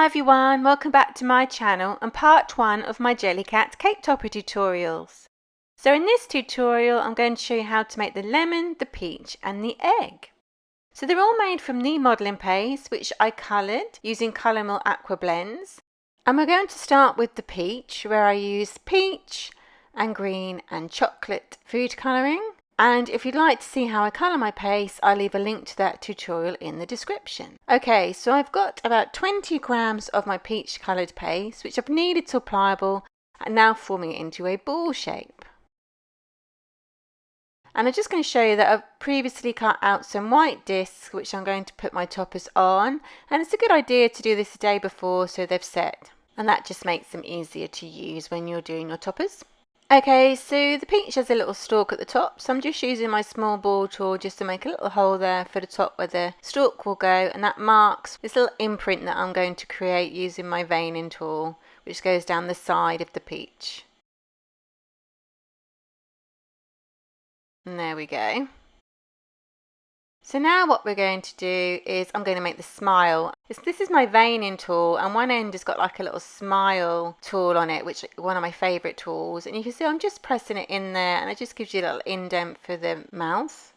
Hi everyone, welcome back to my channel and part 1 of my Jellycat cake topper tutorials. So in this tutorial I'm going to show you how to make the lemon, the peach and the egg. So they're all made from the modelling paste which I coloured using Colour Mill Aqua Blends. And we're going to start with the peach where I used peach and green and chocolate food colouring. And if you'd like to see how I colour my paste, I'll leave a link to that tutorial in the description. Okay, so I've got about 20 grams of my peach coloured paste, which I've kneaded till pliable and now forming it into a ball shape. And I'm just going to show you that I've previously cut out some white discs, which I'm going to put my toppers on. And it's a good idea to do this the day before so they've set. And that just makes them easier to use when you're doing your toppers. Okay, so the peach has a little stalk at the top, so I'm just using my small ball tool just to make a little hole there for the top where the stalk will go, and that marks this little imprint that I'm going to create using my veining tool, which goes down the side of the peach. And there we go. So now what we're going to do is I'm going to make the smile. This is my veining tool and one end has got like a little smile tool on it, which is one of my favourite tools. And you can see I'm just pressing it in there and it just gives you a little indent for the mouth.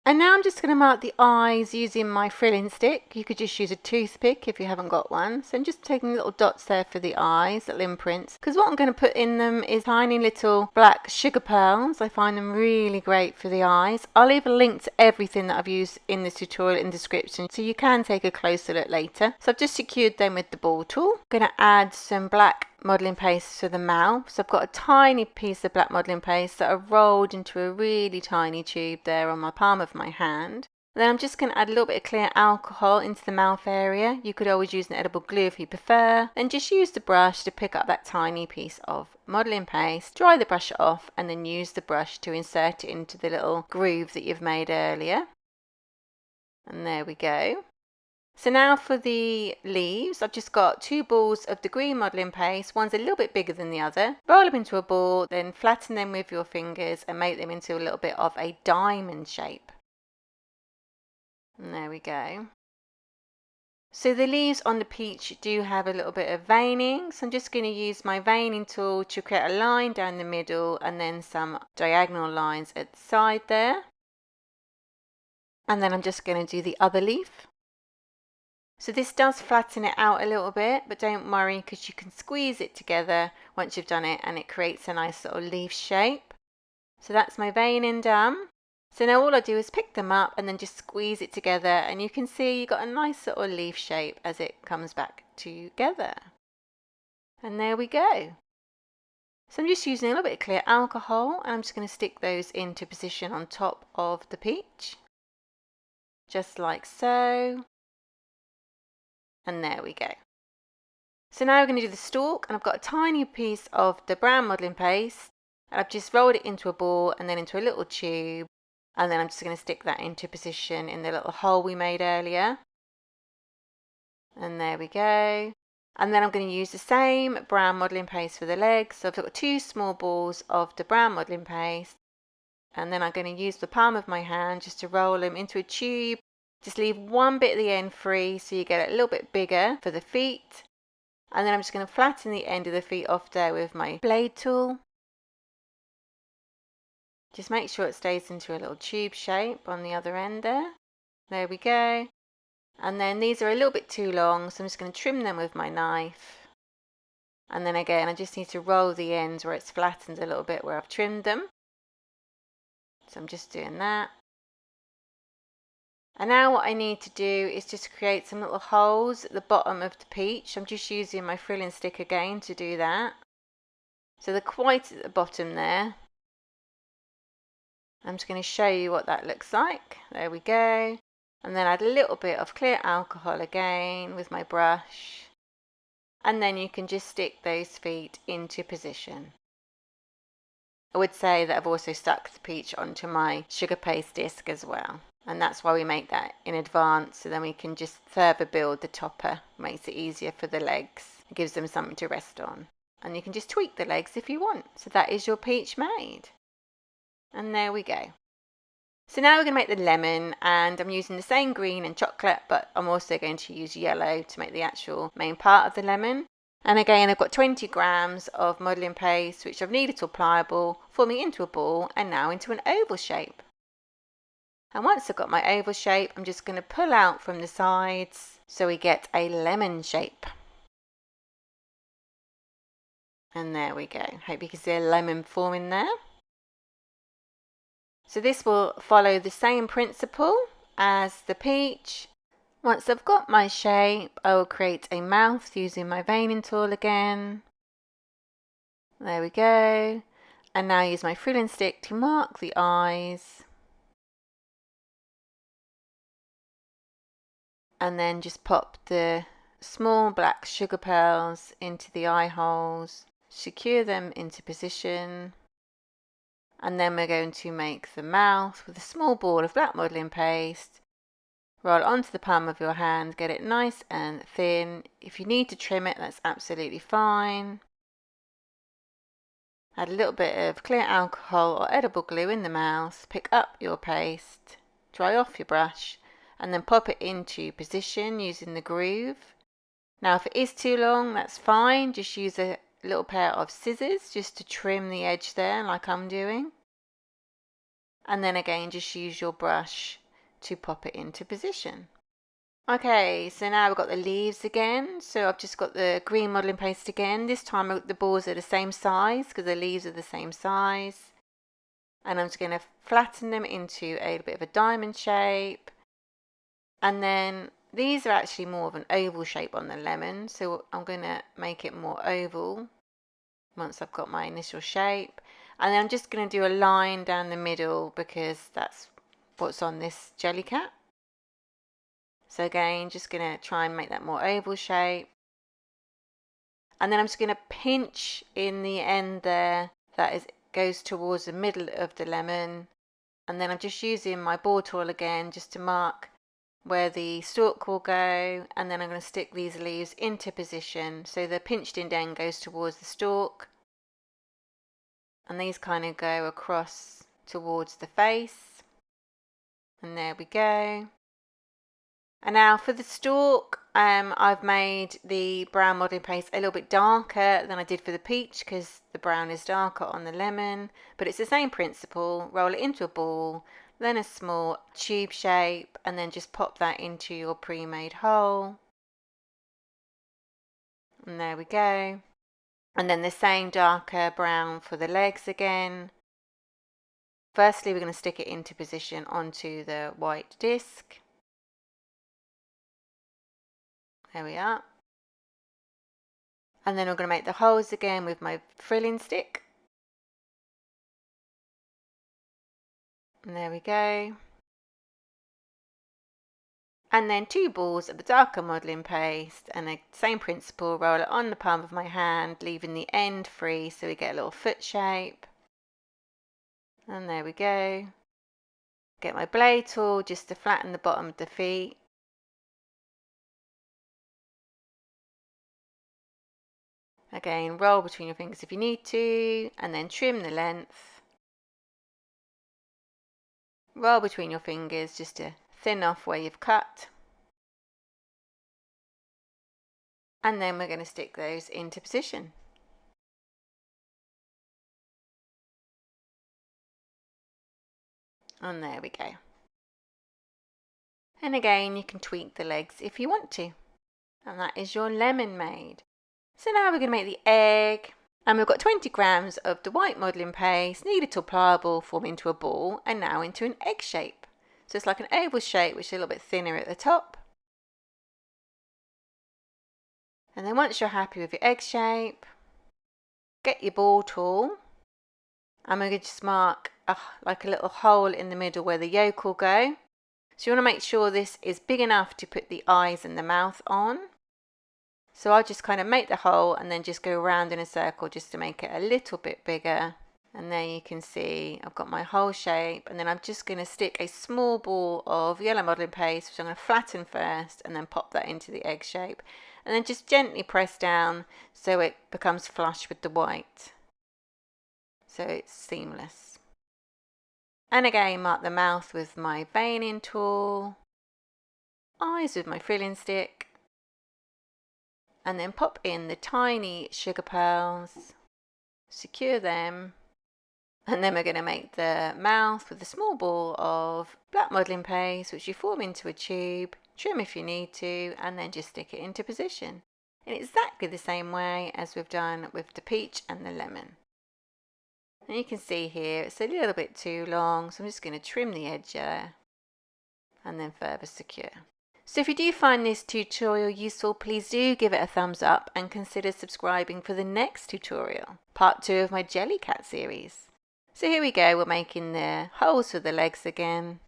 And now I'm just going to mark the eyes using my frilling stick. You could just use a toothpick if you haven't got one. So I'm just taking little dots there for the eyes, little imprints. Because what I'm going to put in them is tiny little black sugar pearls. I find them really great for the eyes. I'll leave a link to everything that I've used in this tutorial in the description so you can take a closer look later. So I've just secured them with the ball tool. I'm going to add some black modelling paste to the mouth. So I've got a tiny piece of black modelling paste that I've rolled into a really tiny tube there on my palm of my hand. And then I'm just going to add a little bit of clear alcohol into the mouth area. You could always use an edible glue if you prefer. Then just use the brush to pick up that tiny piece of modelling paste, dry the brush off and then use the brush to insert it into the little groove that you've made earlier. And there we go. So now for the leaves, I've just got 2 balls of the green modelling paste. One's a little bit bigger than the other. Roll them into a ball, then flatten them with your fingers and make them into a little bit of a diamond shape. And there we go. So the leaves on the peach do have a little bit of veining. So I'm just going to use my veining tool to create a line down the middle and then some diagonal lines at the side there. And then I'm just going to do the other leaf. So this does flatten it out a little bit, but don't worry because you can squeeze it together once you've done it and it creates a nice little leaf shape. So that's my veining done. So now all I do is pick them up and then just squeeze it together and you can see you've got a nice little leaf shape as it comes back together. And there we go. So I'm just using a little bit of clear alcohol and I'm just going to stick those into position on top of the peach. Just like so. And there we go. So now we're going to do the stalk and I've got a tiny piece of the brown modelling paste and I've just rolled it into a ball and then into a little tube and then I'm just going to stick that into position in the little hole we made earlier. And there we go. And then I'm going to use the same brown modelling paste for the legs. So I've got 2 small balls of the brown modelling paste and then I'm going to use the palm of my hand just to roll them into a tube. Just leave one bit at the end free so you get it a little bit bigger for the feet. And then I'm just going to flatten the end of the feet off there with my blade tool. Just make sure it stays into a little tube shape on the other end there. There we go. And then these are a little bit too long, so I'm just going to trim them with my knife. And then again, I just need to roll the ends where it's flattened a little bit where I've trimmed them. So I'm just doing that. And now what I need to do is just create some little holes at the bottom of the peach. I'm just using my frilling stick again to do that. So they're quite at the bottom there. I'm just going to show you what that looks like. There we go. And then add a little bit of clear alcohol again with my brush. And then you can just stick those feet into position. I would say that I've also stuck the peach onto my sugar paste disc as well. And that's why we make that in advance, so then we can just further build the topper. Makes it easier for the legs. It gives them something to rest on. And you can just tweak the legs if you want. So that is your peach made. And there we go. So now we're going to make the lemon, and I'm using the same green and chocolate, but I'm also going to use yellow to make the actual main part of the lemon. And again, I've got 20 grams of modelling paste, which I've kneaded till pliable, forming into a ball and now into an oval shape. And once I've got my oval shape, I'm just going to pull out from the sides so we get a lemon shape. And there we go. Hope you can see a lemon forming there. So this will follow the same principle as the peach. Once I've got my shape, I will create a mouth using my veining tool again. There we go. And now use my frilling stick to mark the eyes. And then just pop the small black sugar pearls into the eye holes. Secure them into position. And then we're going to make the mouth with a small ball of black modelling paste. Roll it onto the palm of your hand, get it nice and thin. If you need to trim it, that's absolutely fine. Add a little bit of clear alcohol or edible glue in the mouth, pick up your paste, dry off your brush, and then pop it into position using the groove. Now if it is too long, that's fine, just use a little pair of scissors just to trim the edge there like I'm doing. And then again, just use your brush to pop it into position. Okay, so now we've got the leaves again. So I've just got the green modelling paste again. This time the balls are the same size because the leaves are the same size. And I'm just going to flatten them into a bit of a diamond shape. And then these are actually more of an oval shape on the lemon. So I'm going to make it more oval once I've got my initial shape. And then I'm just going to do a line down the middle because that's what's on this Jellycat. So again, just going to try and make that more oval shape. And then I'm just going to pinch in the end there that goes towards the middle of the lemon. And then I'm just using my ball tool again just to mark where the stalk will go. And then I'm going to stick these leaves into position. So the pinched in end goes towards the stalk. And these kind of go across towards the face. And there we go. And now for the stalk, I've made the brown modelling paste a little bit darker than I did for the peach because the brown is darker on the lemon. But it's the same principle. Roll it into a ball, then a small tube shape, and then just pop that into your pre-made hole. And there we go. And then the same darker brown for the legs again. Firstly, we're going to stick it into position onto the white disc. There we are. And then we're going to make the holes again with my frilling stick. And there we go. And then 2 balls of the darker modelling paste, and the same principle, roll it on the palm of my hand, leaving the end free so we get a little foot shape. And there we go. Get my blade tool just to flatten the bottom of the feet. Again, roll between your fingers if you need to, and then trim the length. Roll between your fingers just to thin off where you've cut. And then we're going to stick those into position. And there we go. And again, you can tweak the legs if you want to. And that is your lemon made. So now we're going to make the egg. And we've got 20 grams of the white modelling paste, kneaded till pliable, form into a ball, and now into an egg shape. So it's like an oval shape, which is a little bit thinner at the top. And then once you're happy with your egg shape, get your ball tool. And we're going to just mark like a little hole in the middle where the yolk will go. So you want to make sure this is big enough to put the eyes and the mouth on. So I'll just kind of make the hole and then just go around in a circle just to make it a little bit bigger. And there you can see I've got my hole shape, and then I'm just going to stick a small ball of yellow modelling paste, which I'm going to flatten first and then pop that into the egg shape. And then just gently press down so it becomes flush with the white. So it's seamless. And again, mark the mouth with my veining tool, eyes with my filling stick, and then pop in the tiny sugar pearls, secure them, and then we're going to make the mouth with a small ball of black modelling paste, which you form into a tube, trim if you need to, and then just stick it into position in exactly the same way as we've done with the peach and the lemon. And you can see here it's a little bit too long, so I'm just going to trim the edge there and then further secure. So if you do find this tutorial useful, please do give it a thumbs up and consider subscribing for the next tutorial, part 2 of my Jellycat series. So here we go, we're making the holes for the legs again.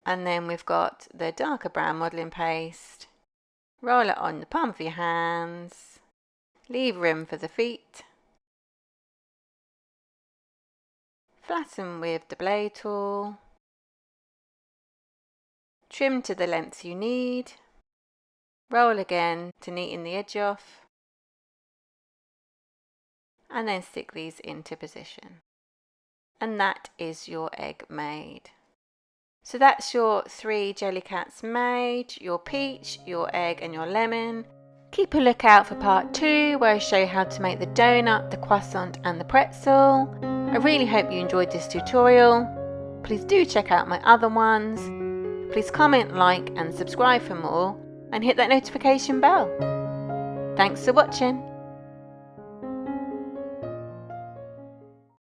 And then we've got the darker brown modelling paste. Roll it on the palm of your hands. Leave room for the feet. Flatten with the blade tool. Trim to the length you need. Roll again to neaten the edge off. And then stick these into position. And that is your egg made. So that's your 3 Jellycats made, your peach, your egg and your lemon. Keep a lookout for part 2 where I show you how to make the donut, the croissant and the pretzel. I really hope you enjoyed this tutorial. Please do check out my other ones. Please comment, like and subscribe for more and hit that notification bell. Thanks for watching.